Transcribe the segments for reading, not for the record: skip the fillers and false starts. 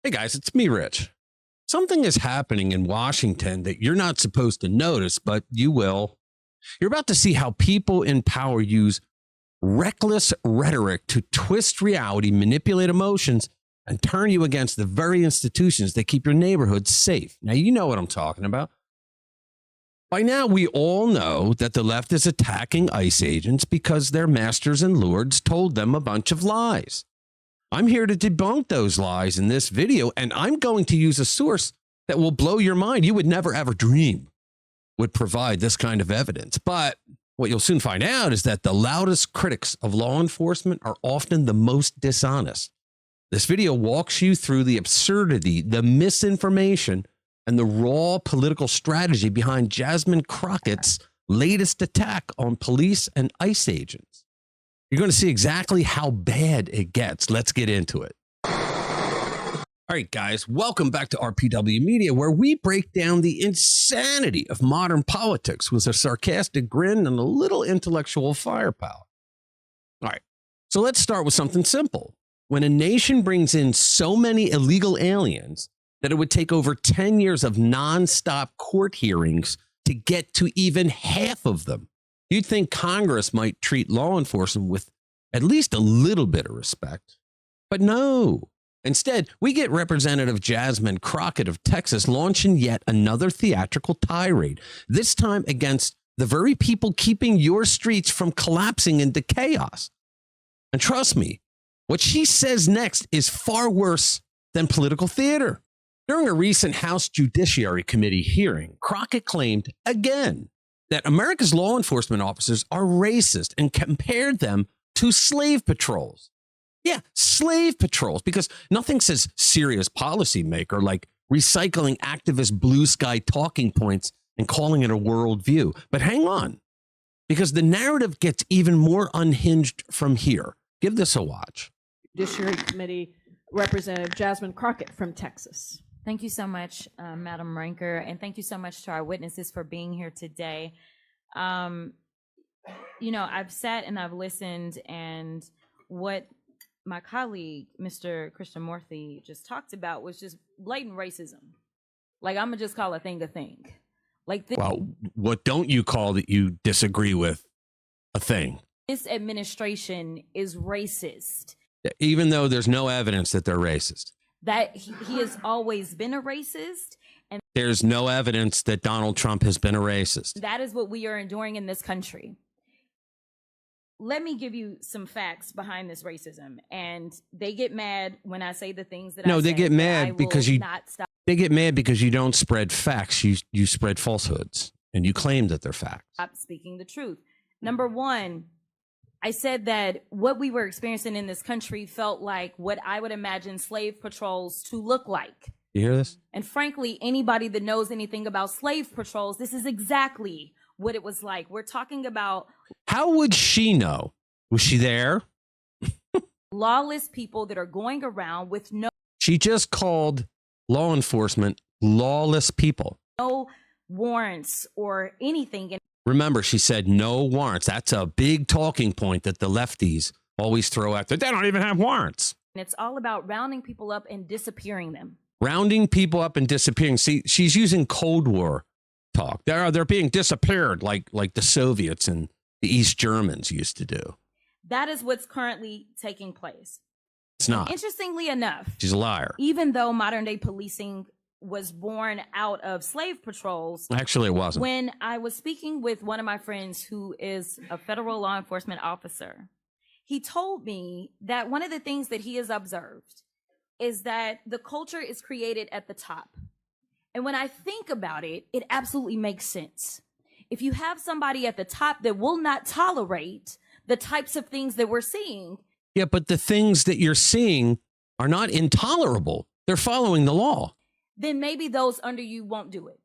Hey guys, it's me, Rich. Something is happening in Washington that you're not supposed to notice, but you will. You're about to see how people in power use reckless rhetoric to twist reality, manipulate emotions, and turn you against the very institutions that keep your neighborhood safe. Now, you know what I'm talking about. By now, we all know that the left is attacking ICE agents because their masters and lords told them a bunch of lies. I'm here to debunk those lies in this video, and I'm going to use a source that will blow your mind. You would never, ever dream would provide this kind of evidence. But what you'll soon find out is that the loudest critics of law enforcement are often the most dishonest. This video walks you through the absurdity, the misinformation, and the raw political strategy behind Jasmine Crockett's latest attack on police and ICE agents. You're going to see exactly how bad it gets. Let's get into it. All right, guys, welcome back to RPW Media, where we break down the insanity of modern politics with a sarcastic grin and a little intellectual firepower. All right, so let's start with something simple. When a nation brings in so many illegal aliens that it would take over 10 years of nonstop court hearings to get to even half of them, you'd think Congress might treat law enforcement with at least a little bit of respect. But no. Instead, we get Representative Jasmine Crockett of Texas launching yet another theatrical tirade, this time against the very people keeping your streets from collapsing into chaos. And trust me, what she says next is far worse than political theater. During a recent House Judiciary Committee hearing, Crockett claimed again that America's law enforcement officers are racist and compared them to slave patrols. Yeah, slave patrols, because nothing says serious policymaker like recycling activist blue sky talking points and calling it a worldview. But hang on, because the narrative gets even more unhinged from here. Give this a watch. Judiciary Committee Representative Jasmine Crockett from Texas. Thank you so much, Madam Ranker, and thank you so much to our witnesses for being here today. I've sat and I've listened, and what my colleague, Mr. Krishnamurthy, just talked about was just blatant racism. Like, I'm gonna just call a thing a thing. Like, well, what don't you call that you disagree with a thing? This administration is racist. Even though there's no evidence that they're racist. That he has always been a racist. And there's no evidence that Donald Trump has been a racist. That is what we are enduring in this country. Let me give you some facts behind this racism. And they get mad when I say the things that I say. No, they get mad because they get mad because you don't spread facts. You spread falsehoods and you claim that they're facts. Stop speaking the truth. Number one, I said that what we were experiencing in this country felt like what I would imagine slave patrols to look like. You hear this? And frankly, anybody that knows anything about slave patrols, this is exactly what it was like. We're talking about... How would she know? Was she there? Lawless people that are going around with no... She just called law enforcement lawless people. No warrants or anything. Remember, she said no warrants. That's a big talking point that the lefties always throw out there. They don't even have warrants. And it's all about rounding people up and disappearing them. Rounding people up and disappearing. See, she's using Cold War talk. They're being disappeared like the Soviets and the East Germans used to do. That is what's currently taking place. It's not. Interestingly enough, she's a liar. Even though modern day policing was born out of slave patrols. Actually, it wasn't. When I was speaking with one of my friends who is a federal law enforcement officer, he told me that one of the things that he has observed is that the culture is created at the top. And when I think about it, it absolutely makes sense. If you have somebody at the top that will not tolerate the types of things that we're seeing. Yeah, but the things that you're seeing are not intolerable. They're following the law. Then maybe those under you won't do it.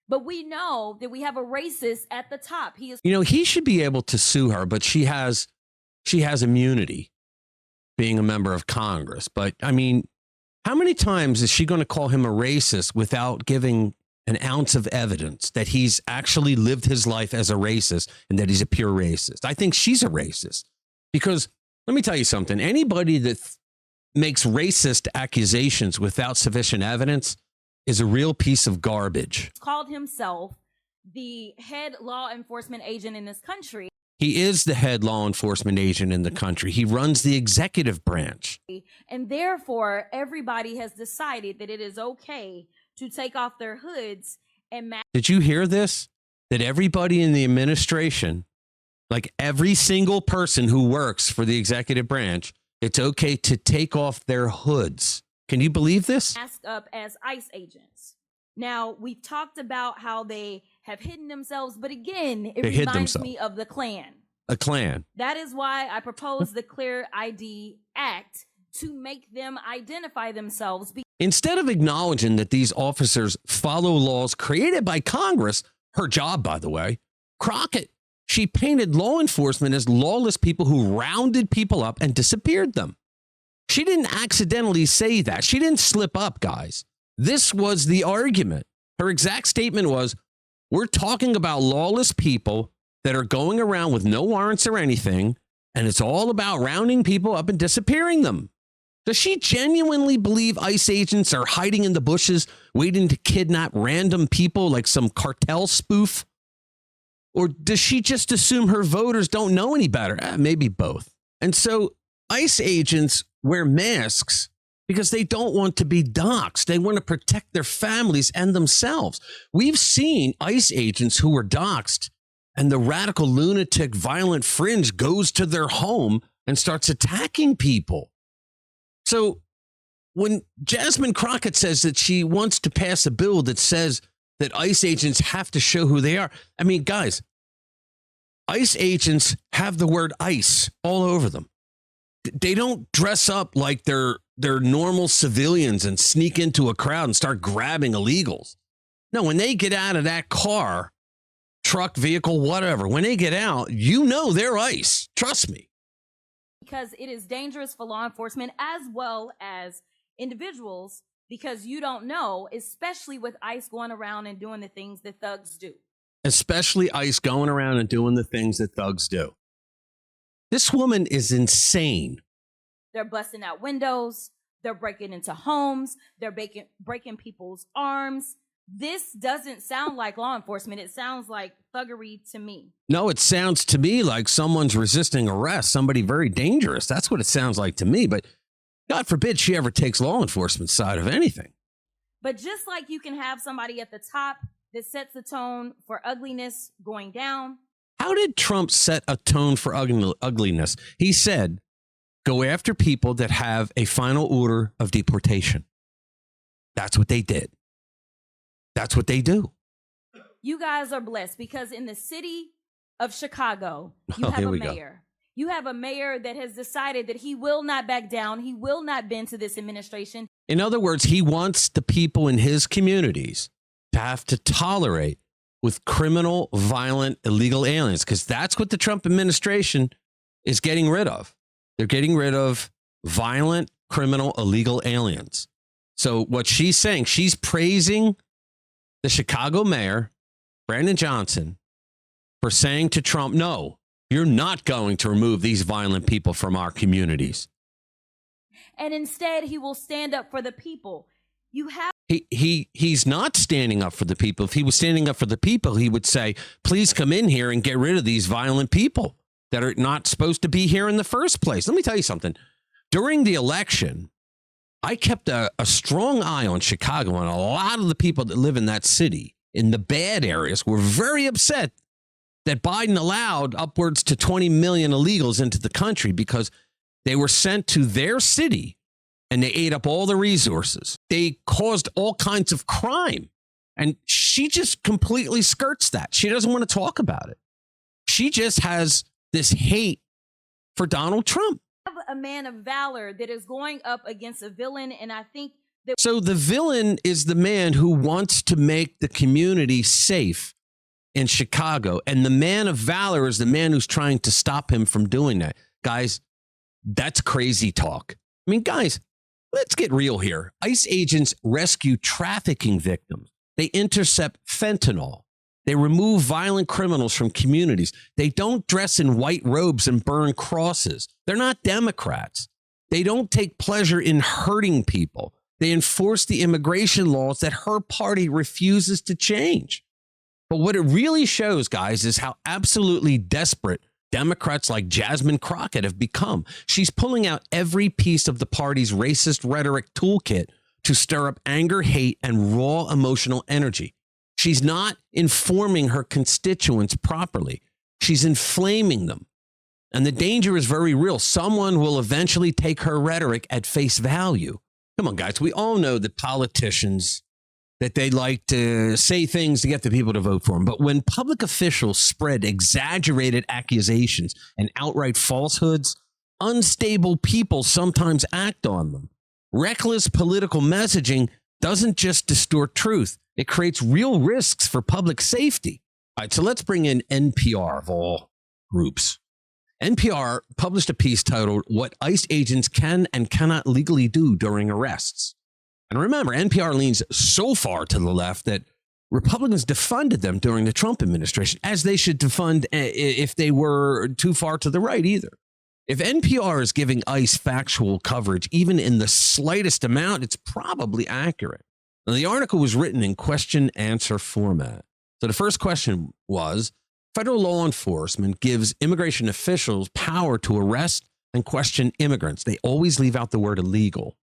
But we know that we have a racist at the top. He is. He should be able to sue her, but she has immunity being a member of Congress. But I mean, how many times is she going to call him a racist without giving an ounce of evidence that he's actually lived his life as a racist and that he's a pure racist? I think she's a racist because let me tell you something. Anybody that makes racist accusations without sufficient evidence is a real piece of garbage. Called himself the head law enforcement agent in this country. He is the head law enforcement agent in the country. He runs the executive branch. And therefore, everybody has decided that it is okay to take off their hoods and Did you hear this? That everybody in the administration, like every single person who works for the executive branch, it's okay to take off their hoods. Can you believe this? mask up as ICE agents. Now, we've talked about how they have hidden themselves, but again, it reminds me of the Klan. A Klan. That is why I proposed the Clear ID Act to make them identify themselves. Instead of acknowledging that these officers follow laws created by Congress, her job, by the way, Crockett, she painted law enforcement as lawless people who rounded people up and disappeared them. She didn't accidentally say that. She didn't slip up, guys. This was the argument. Her exact statement was, we're talking about lawless people that are going around with no warrants or anything, and it's all about rounding people up and disappearing them. Does she genuinely believe ICE agents are hiding in the bushes, waiting to kidnap random people like some cartel spoof? Or does she just assume her voters don't know any better? Maybe both. And so ICE agents wear masks because they don't want to be doxxed. They want to protect their families and themselves. We've seen ICE agents who were doxxed, and the radical lunatic violent fringe goes to their home and starts attacking people. So when Jasmine Crockett says that she wants to pass a bill that says that ICE agents have to show who they are, I mean, guys, ICE agents have the word ICE all over them. They don't dress up like they're normal civilians and sneak into a crowd and start grabbing illegals. No, when they get out of that car, truck, vehicle, whatever, when they get out, you know they're ICE. Trust me. Because it is dangerous for law enforcement as well as individuals, because you don't know, especially with ICE going around and doing the things that thugs do. Especially ICE going around and doing the things that thugs do. This woman is insane. They're busting out windows. They're breaking into homes. They're breaking people's arms. This doesn't sound like law enforcement. It sounds like thuggery to me. No, it sounds to me like someone's resisting arrest, somebody very dangerous. That's what it sounds like to me. But God forbid she ever takes law enforcement side of anything. But just like you can have somebody at the top that sets the tone for ugliness going down. How did Trump set a tone for ugliness? He said, go after people that have a final order of deportation. That's what they did. That's what they do. You guys are blessed because in the city of Chicago, you have here a we go. mayor. You have a mayor that has decided that he will not back down. He will not bend to this administration. In other words, he wants the people in his communities to have to tolerate with criminal, violent, illegal aliens, because that's what the Trump administration is getting rid of. They're getting rid of violent, criminal, illegal aliens. So what she's saying, she's praising the Chicago mayor, Brandon Johnson, for saying to Trump, no, you're not going to remove these violent people from our communities. And instead, he will stand up for the people. You have He's not standing up for the people. If he was standing up for the people, he would say, please come in here and get rid of these violent people that are not supposed to be here in the first place. Let me tell you something. During the election, I kept a strong eye on Chicago, and a lot of the people that live in that city, in the bad areas, were very upset that Biden allowed upwards to 20 million illegals into the country because they were sent to their city and they ate up all the resources. They caused all kinds of crime. And she just completely skirts that. She doesn't want to talk about it. She just has this hate for Donald Trump. a man of valor that is going up against a villain. And I think that. So the villain is the man who wants to make the community safe in Chicago. And the man of valor is the man who's trying to stop him from doing that. Guys, that's crazy talk. I mean, guys, let's get real here. ICE agents rescue trafficking victims. They intercept fentanyl. They remove violent criminals from communities. They don't dress in white robes and burn crosses. They're not Democrats. They don't take pleasure in hurting people. They enforce the immigration laws that her party refuses to change. But what it really shows, guys, is how absolutely desperate Democrats like Jasmine Crockett have become. She's pulling out every piece of the party's racist rhetoric toolkit to stir up anger, hate, and raw emotional energy. She's not informing her constituents properly. She's inflaming them. And the danger is very real. Someone will eventually take her rhetoric at face value. Come on, guys. We all know that politicians, that they like to say things to get the people to vote for them. But when public officials spread exaggerated accusations and outright falsehoods, unstable people sometimes act on them. Reckless political messaging doesn't just distort truth. It creates real risks for public safety. All right, so let's bring in NPR of all groups. NPR published a piece titled "What ICE Agents Can and Cannot Legally Do During Arrests." And remember, NPR leans so far to the left that Republicans defunded them during the Trump administration, as they should defund if they were too far to the right either. If NPR is giving ICE factual coverage, even in the slightest amount, it's probably accurate. Now, the article was written in question-answer format. So the first question was, federal law enforcement gives immigration officials power to arrest and question immigrants. They always leave out the word illegal.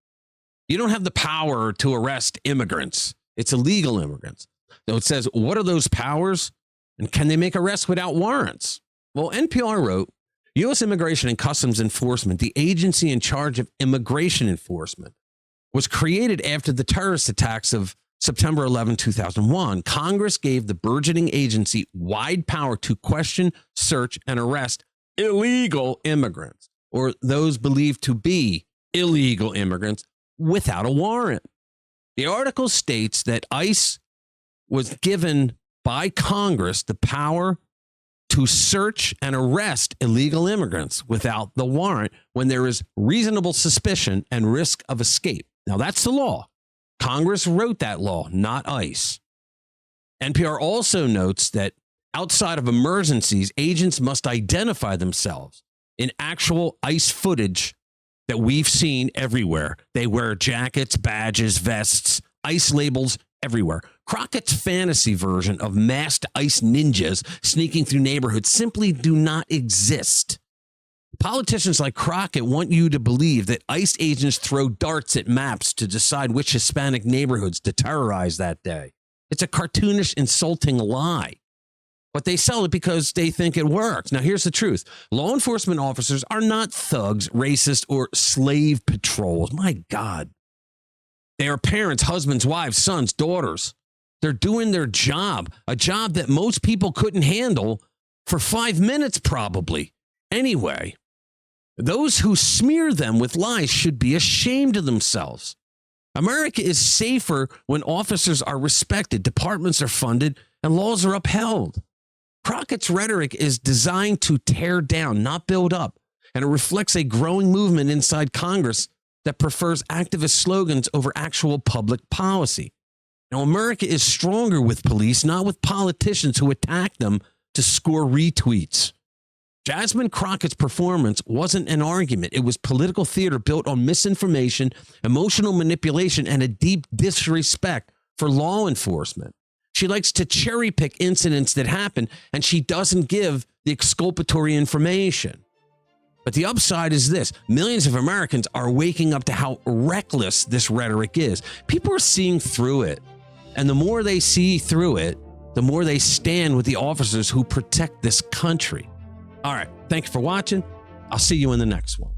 You don't have the power to arrest immigrants. It's illegal immigrants. So it says, what are those powers? And can they make arrests without warrants? Well, NPR wrote, U.S. Immigration and Customs Enforcement, the agency in charge of immigration enforcement, was created after the terrorist attacks of September 11, 2001. Congress gave the burgeoning agency wide power to question, search, and arrest illegal immigrants, or those believed to be illegal immigrants, without a warrant. The article states that ICE was given by Congress the power to search and arrest illegal immigrants without the warrant when there is reasonable suspicion and risk of escape. Now, that's the law. Congress wrote that law, not ICE. NPR also notes that outside of emergencies, agents must identify themselves. In actual ICE footage that we've seen everywhere, they wear jackets, badges, vests, ICE labels everywhere. Crockett's fantasy version of masked ICE ninjas sneaking through neighborhoods simply do not exist. Politicians like Crockett want you to believe that ICE agents throw darts at maps to decide which Hispanic neighborhoods to terrorize that day. It's a cartoonish, insulting lie. But they sell it because they think it works. Now, here's the truth. Law enforcement officers are not thugs, racist, or slave patrols. My God. They are parents, husbands, wives, sons, daughters. They're doing their job, a job that most people couldn't handle for 5 minutes probably. Anyway, those who smear them with lies should be ashamed of themselves. America is safer when officers are respected, departments are funded, and laws are upheld. Crockett's rhetoric is designed to tear down, not build up, and it reflects a growing movement inside Congress that prefers activist slogans over actual public policy. Now, America is stronger with police, not with politicians who attack them to score retweets. Jasmine Crockett's performance wasn't an argument. It was political theater built on misinformation, emotional manipulation, and a deep disrespect for law enforcement. She likes to cherry pick incidents that happen, and she doesn't give the exculpatory information. But the upside is this. Millions of Americans are waking up to how reckless this rhetoric is. People are seeing through it. And the more they see through it, the more they stand with the officers who protect this country. All right. Thank you for watching. I'll see you in the next one.